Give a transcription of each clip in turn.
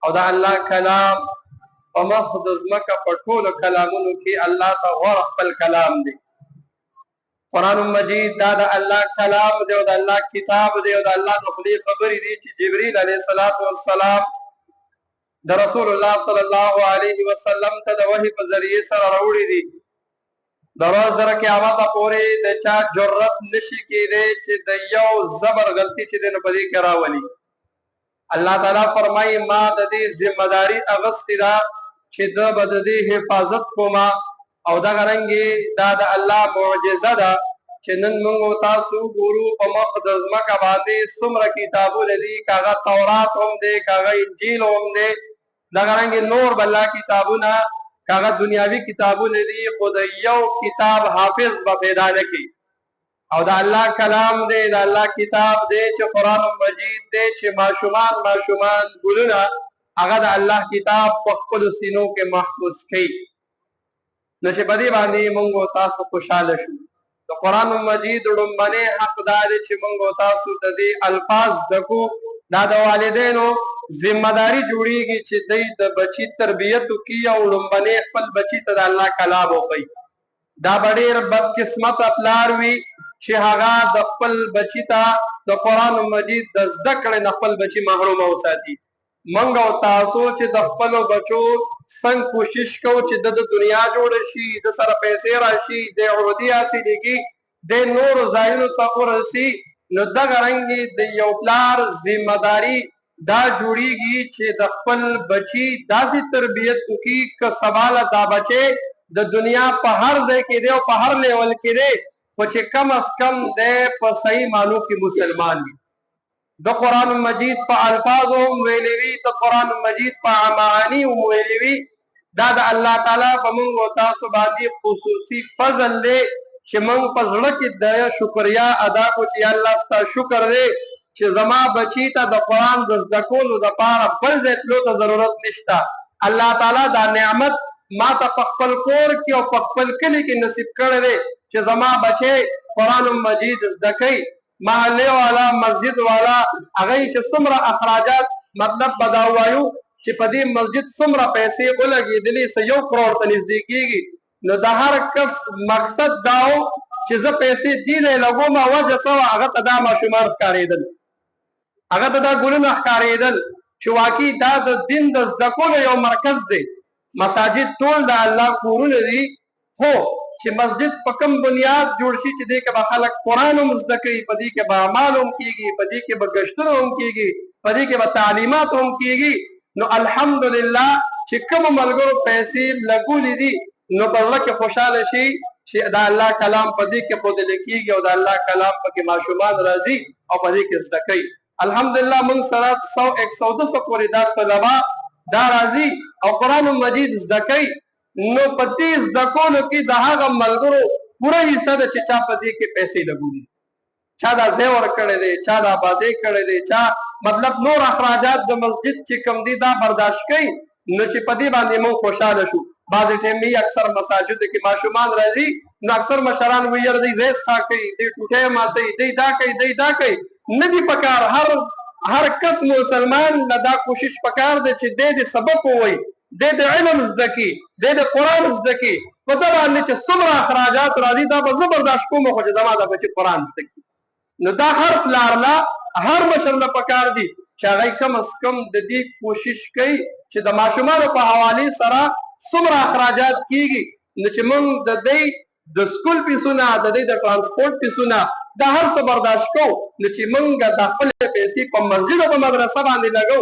او دا الله کلام په مخ د ځمکه په ټولو کلامونو کې الله ته غوره خپل کلام دی. قرآن مجید دا د الله کلام دی او د الله کتاب دی او د الله د خدای خبرې دي چې جبرئیل علیه السلام د رسول الله صلی الله علیه وسلم ته د وحی په ذریعه سره راوړي دي. د ورځ در قیامت پورې د چا جرأت نشي کېدی چې د یو زبر غلطي چې دی نو په دې کې راولي. الله تعالی فرمایي ما د دې ذمہ داری اغستې ده چې د به د دې حفاظت کومه او دغه رنګې دا د الله معجزه ده چې نن موږ تاسو ګورو په مخ د ځمکه باندې څومره کتابونه دي، کاغه تورات هم دی، کاغه انجیل هم دی، دغه رنګې نور بله کتابونه کاغه دنیاوي کتابونه دي، خو د یو کتاب حافظ به پیدا نه کړي. او د الله کلام دی، د الله کتاب دی چې قرآن مجید دی چې ماشومان ګلونه هغه د الله کتاب په خپلو سینو کې محفوظ کړي. نو چې په دې باندې موږ تاسو خوشحاله شو. د قرآن مجید لومبنی حق دا دی چې موږ تاسو د دې الفاظ دکو. دا د والدینو ذمہ داری جوړیږي چې دوی د بچی تربیت وکړي او لومبنی خپل بچی ته د الله کلام وښيي. دا به ډېر بدقسمته پلار وي چې هغه د خپل بچی ته د قرآن مجید د زده کړې نه خپل بچی محروم وساتي. موږ او تاسو چې د خپلو بچو څنګه کوشش کوو چې د دنیا جوړه شي، د سره پیسې راشي، د عبودي حاصلې کړي، د نورو ځایونو ته ورسي، نو دغه رنګې د یو پلار ذمہ داري دا جوړیږي چې د خپل بچی داسې تربیت وکړي که سباله دا بچی د دنیا په هر ځای کې دی او په هر لیول کې دی، خو چې کم از کم دی په صحیح معنو کې مسلمان وي. د قرآن مجید په الفاظو هم ویلي وي، د قرآن مجید په معانی هم ویلي وي. دا د الله تعالی په موږ او تاسو باندې خصوصي فضل دی چې موږ په زړه کې د شکریا ادا کړو چې الله ستا شکر دی چې زما بچی ته د قرآن د زده کولو دپاره بل ځای تلو ته ضرورت نشته. الله تعالی دا نعمت ما ته په خپل کور کې او په خپل کلي کې نصیب کړی دی چې زما بچی قرآن مجید زده کوي. محلې والا مسجد والا هغه چې څومره اخراجات مطلب به دا ووایو چې په دې مسجد څومره پیسې ولګېدلې 100 کروڑ ته نږدې کېږي. نو د هر کس مقصد دا و چې زه پیسې دې ځای لګوم، وجه څه وه هغه ته دا ماشومان ښکارېدل، هغه ته دا ګلونه ښکارېدل چې واقعي دا د دین د زده کولو یو مرکز دی. مساجد ټول د الله کورونه دي، خو چې مسجد په کوم بنیاد جوړ شي چې دې کې به خلک قرآن هم زده کوي، په دې کې به اعمال هم کېږي، په دې کې به ګشتونه هم کېږي، په دې کې به تعلیمات هم کېږي. نو الحمدلله چې کومو ملګرو پیسې لګولې دي نو په زړه کې خوشحاله شي چې د الله کلام په دې کې ښودل کېږي او د الله کلام پکې ماشومان راځي او په دې کې زده کوي. الحمدلله موږ سره 100-200 پورې دا طلبه دا راځي او قرآن مجید زده کوي. نو په دې زده کولو کې د هغه ملګرو پوره حصه ده چې چا په دې کې پیسې لګولي، چا دا ځای ورکړی دی، چا دا آبادۍ کړی دی، چا مطلب نور اخراجات د مسجد چې کوم دي دا برداشت کوي. نو چې په دې باندې موږ خوشحاله شو. بعضې ټایم اکثر مساجدو کې ماشومان راځي نو اکثر مشران وایي یاره دی ځای څښا کوي، دی ټوټۍ ماتوي، دی دا کوي، دی دا کوي. نه دي پکار. هر کس مسلمان نه دا کوشش پکار دی چې دی د سبق ووایي، دی د علم زده کړي، دی د قرآن زده کړي. په ده باندې چې څومره اخراجات راځي دا به زه برداشت کوم، خو چې زما د بچي قرآن زده کړي. نو دا هر پلار له هر مشر له پکار دي چې هغوی کم از کم د دې کوشش کوي چې د ماشومانو په حوالې سره څومره اخراجات کېږي نو چې موږ د دوی د سکول پیسونه، د دوی د ټرانسپورټ پیسونه دا هر څه برداشت کوو. نو چې موږ د خپلې پیسې په مسجد او په مدرسه باندې لګو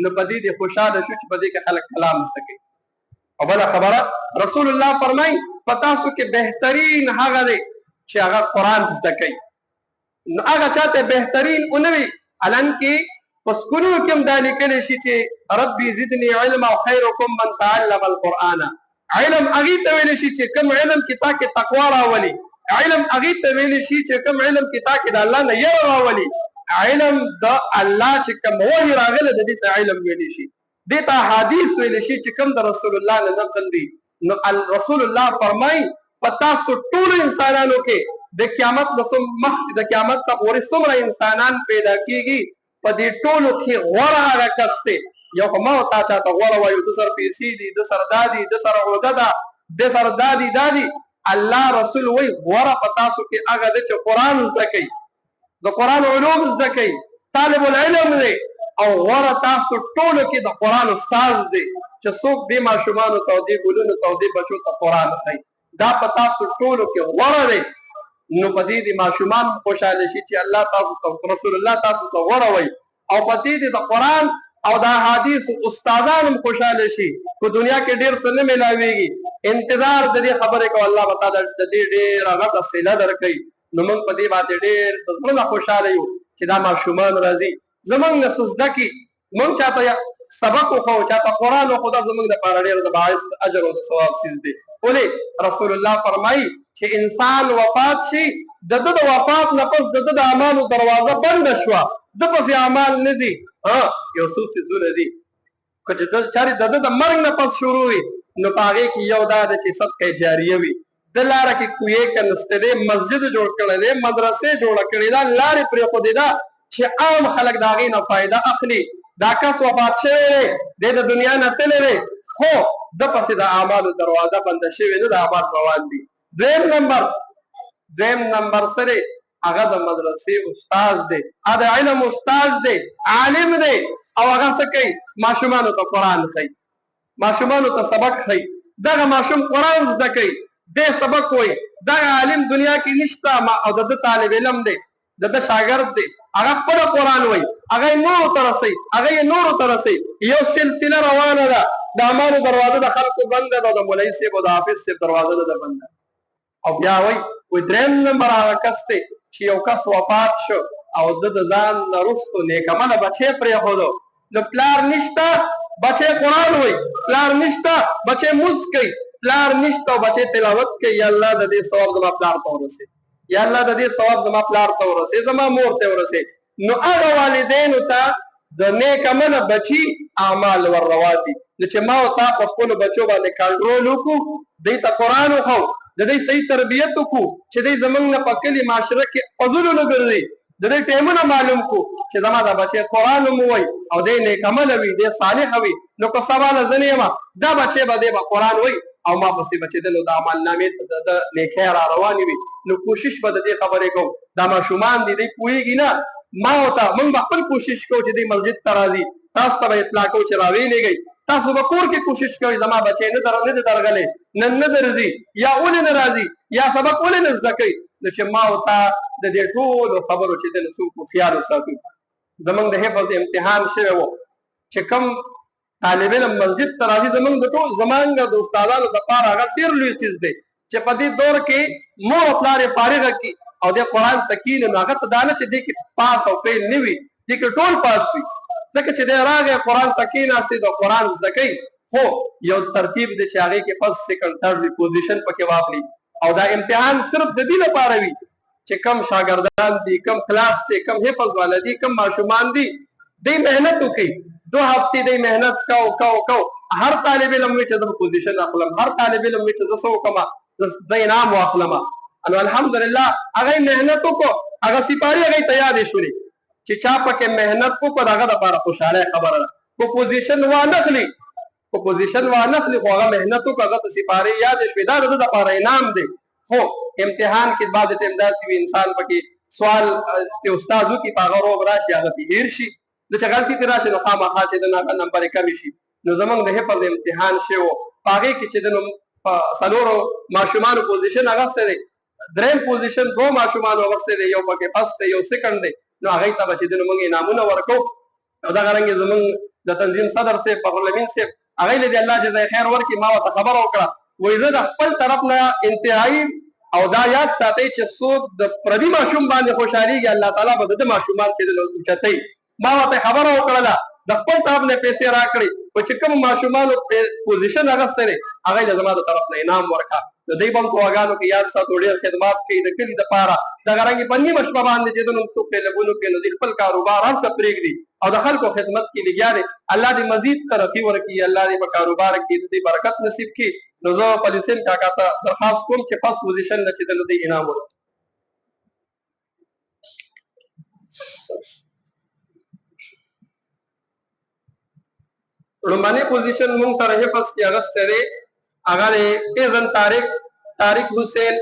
نو په دې خوشحاله شو چې په دې کې خلک کلام زده کوي. او بله خبره رسول الله فرمایي په تاسو کې بهترین هغه دی چې هغه قرآن زده کوي. نو هغه چاته بهترین ونه وي. الان کې په سکولونو کې هم دا لیکلی شي چې ربي زدني علما او خیرکم من تعلم القرآن. علم هغې ته ویلی شي چې کوم علم کې تا کې تقوا راولي، علم هغې ته ویلی شي چې کوم علم کې تا کې د الله نه یره راولي، علم د الله چې کوم وحي راغلی د دې ته علم ویلی شي، دې ته حدیث ویلی شي چې کوم د رسول الله نه نقل دي. نو رسول الله فرمایي په تاسو ټولو انسانانو کې د قیامت ته پورې څومره انسانان پیدا کېږي په دې ټولو کې غوره هغه کس دی یو خو ما او تا چاته غوره وایو د سره پیسې دي د سره دا دي د سره عهده ده د سره دا دي الله رسول وایي غوره په تاسو کې هغه دی چې قرآن زده کوي د قرآن علوم زده کوي طالب العلم دی او غوره تاسو ټولو کې د قرآن استاد دی چې څوک دې ماشومانو ته او دې ګلونو ته او دې بچو ته قرآن ښایي دا په تاسو ټولو کې غوره دی نو په دې ماشومان خوشاله شي چې الله تاسو ته رسول الله تاسو ته غوره وایي او په دې د قرآن او د احادیث استادان هم خوشاله شي په دنیا کې ډېر څه نه ملاويږي انتظار د دې خبرې کو الله تعالی د دې ډېر هغه صله درکړي نو موږ په دې باندې ډېر زړه خوشاله یو چې دا ماشومان راځي زمونږ نه سجده کې موږ چاته سبق خو چاته قرآن او خدا زمونږ د پاره ډېر د باعث اجر او د ثواب سیز دی ولې رسول الله فرمایي چې انسان وفات شي د وفات نه پس د اعمالو دروازه بند شوه د پسې اعمال نه دي یو څو څیزونه دي که چې چارې د مرګ نه پس شروع وي نو په هغې کې یو دا ده چې صدقه جاریه وي د لاره کې کویې کنسته دی مسجد جوړ کړی دی مدرسې جوړه کړې ده لارې پرېښودې ده چې عام خلک د هغې نه فایده اخلي دا کس وفات شوی دی د دنیا نه تللی دی خو د پسې د اعمالو دروازه بنده شوې نه د اعمال روان دي دویم نمبر سره هغه د مدرسې استاد دی د علم استاد دی عالم دی او هغه څه کوي ماشومانو ته قرآن ښایي ماشومانو ته سبق ښایي دغه ماشوم قرآن زده کوي دې سبق وایي دغه عالم دنیا کې نشته او د طالب علم دی د شاګرد دی هغه خپل قرآن وایي هغه نورو ته رسوي یو سلسله روانه ده د اعمالو دروازه د خلکو بنده ده د مولوي صاحب او د حافظ صاحب دروازه ده بنده او بیا وایي درېیم نمبر هغه کس دی چې یو کس وفات شو او د ځان نه وروستو نیکمنه بچی پرېښودو نو پلار نشته بچی قرآن وایي پلار نشته بچی مونځ کوي پلار نشته او بچی تلاوت کوي یا الله د دې ثواب زما پلار ته ورسوي یا الله د دې ثواب زما پلار ته ورسوي زما مور ته ورسوي نو هغه والدینو ته د نیکمنه بچي اعمال ور روا دي چې ما او تا په خپلو بچو باندې کنټرول وکړو دوی ته قرآن وښو د دې صحیح تربیت وکړو چې دوی زمونږ نه په کلي معاشره کې فضلو نه ګرځي د دې ټایمونه معلوم کړو چې زما دا بچی قرآن هم ووایي او دی نیکعمله وي دی صالحه وي نو که سبا له زه نه یم دا بچی به دی به قرآن وایي او ما پسې بچې د نو د عملنامې د نیکۍ را روانې وي نو کوشش به د دې خبرې کوو دا ماشومان دي دی پوهېږي نه ما ورته موږ به خپل کوشش کوو چې دی مسجد ته راځي تاسو ته به اطلاع کوو چې راویلېږئ تاسو به کور کې کوشش کوئ زما بچی نه دی درغلی نن نه درځي یا ولې نه راځي یا سبق ولې نه زده کوي نو چې ما ورته د دې ټولو خبرو چې دی نو څوک هوښیار وساتو زموږ د حفظ امتحان شوی و چې کوم طالب علم مسجد ته راځي زموږ د استادانو دپاره هغه ډېر لوی څیز دی چې په دې دور کې مور او پلار یې فارغه کړي او د قرآن ته کښېني نو هغه ته دا نه چې دې کې پاس او فیل نه وي دې کې ټول پاس وي ځکه چې دی راغی قرآن ته کښېناستې د قرآن زده کوي خو یو ترتیب دی چې هغې کې فرسټ سیکنډ تھرډ پوزیشن پکې واخلي او دا امتحان صرف د دې لپاره وي چې کم شاګردان دي کم کلاس دی کم حفظ والا دي کم ماشومان دي دی محنت وکړي 2 هفتې دی محنت کو هر طالب علم وي چې زه پوزیشن اخلم هر طالب علم وي چې زه څه وکړم زه انعام واخلم نو الحمدلله هغه محنت وکړو هغه سپارې هغې ته یادې شولې چې چا پکې محنت وکړو د هغه دپاره خوشحالۍ خبره ده کو پوزیشن وانخلي خو هغه محنت وکړو هغه ته سپارې یادې شوې دا د ده دپاره انعام دی خو امتحان کې بعضې ټایم داسې وي انسان پکې سوال چې استاد وکړي په هغه روب راشي هغه پې هېر شي د چې غلطي ترې راشي نو خامخا چې د هغه نمبر یې کمې شي نو زموږ د حفظ امتحان شوی و په هغې کې چې د نو په څلورو ماشومانو پوزیشن اخیستی دی درېیم پوزیشن 2 ماشومانو اخیستی دی یو پکې فرسټ دی یو سیکنډ دی نو هغې ته به چې د نو موږ انعامونه ورکوو او دغه رنګې زموږ د تنظیم صدر صاحب فخرالامین صاحب هغې له دې الله جزای خیر ورکړي ما ورته خبره وکړه وایي زه د خپل طرف نه انتهایي او دا یاد ساتئ چې څوک د پردي ماشوم باندې خوشحالېږي الله تعالی به د ده ماشومان چې د اوچتوي ما ورته خبره وکړله د خپل طرف نه پیسې راکړې خو چې کوم ماشومانو پوزیشن اخیستی دی هغه یې زما د طرف نه انعام ورکړه د دوی به هم په غاګانو کې یاد ساتو ډېر خدمات کوي د کلي دپاره دغه رنګې په نیمه شپه باندې چې د نوم څوک پرې لګونو کوي نو دوی خپل کاروبار هر څه پرېږدي او د خلکو خدمت کې لګیا دی الله دې مزید ترقي ورکړي الله دې په کاروبار کې د دې برکت نصیب کړي نو زه پلي حسین کاکا ته درخواست کوم چې فرسټ پوزیشن نه چې د دوی انعام ورکړي لومبني پوزیشن مونږ سره حفظ کې اغسته دی هغه دی ایزن طارق حسین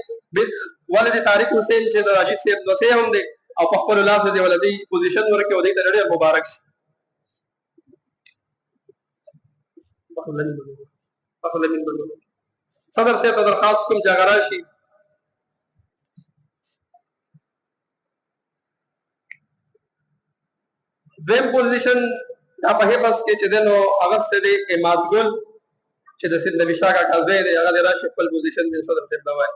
ولد طارق حسین چې د راجي صاحب نسې هم دی او په خپل لاس دی ولدي پوزیشن ورکړي او دې ته ډېر مبارک شي صدر صاحب ته درخواست کوم چې هغه راشي دویم پوزیشن دا په حفظ کې چې دی نو اغسته دی اماد ګل چې د سید نبی شاه کاکا زوی دی هغه د راشي خپل پوزیشن دی صدر صاحب ته وایي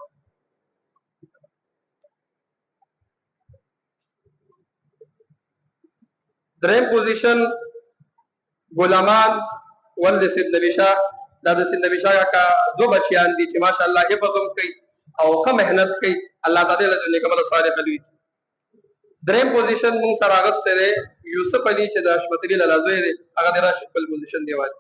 دریم پوزیشن غلامان ولد سید نبی شاه دا د سید نبی شاه کاکا دو بچیان دي چې ماشاءالله حفظ هم کوي او ښه محنت کوي الله تعالی له نیک عمل صالح لوي دریم پوزیشن مونږ سره اغسته دی یوسف علي چې د اشمت علي لازوی دی هغه د راشي خپل پوزیشن دی وایي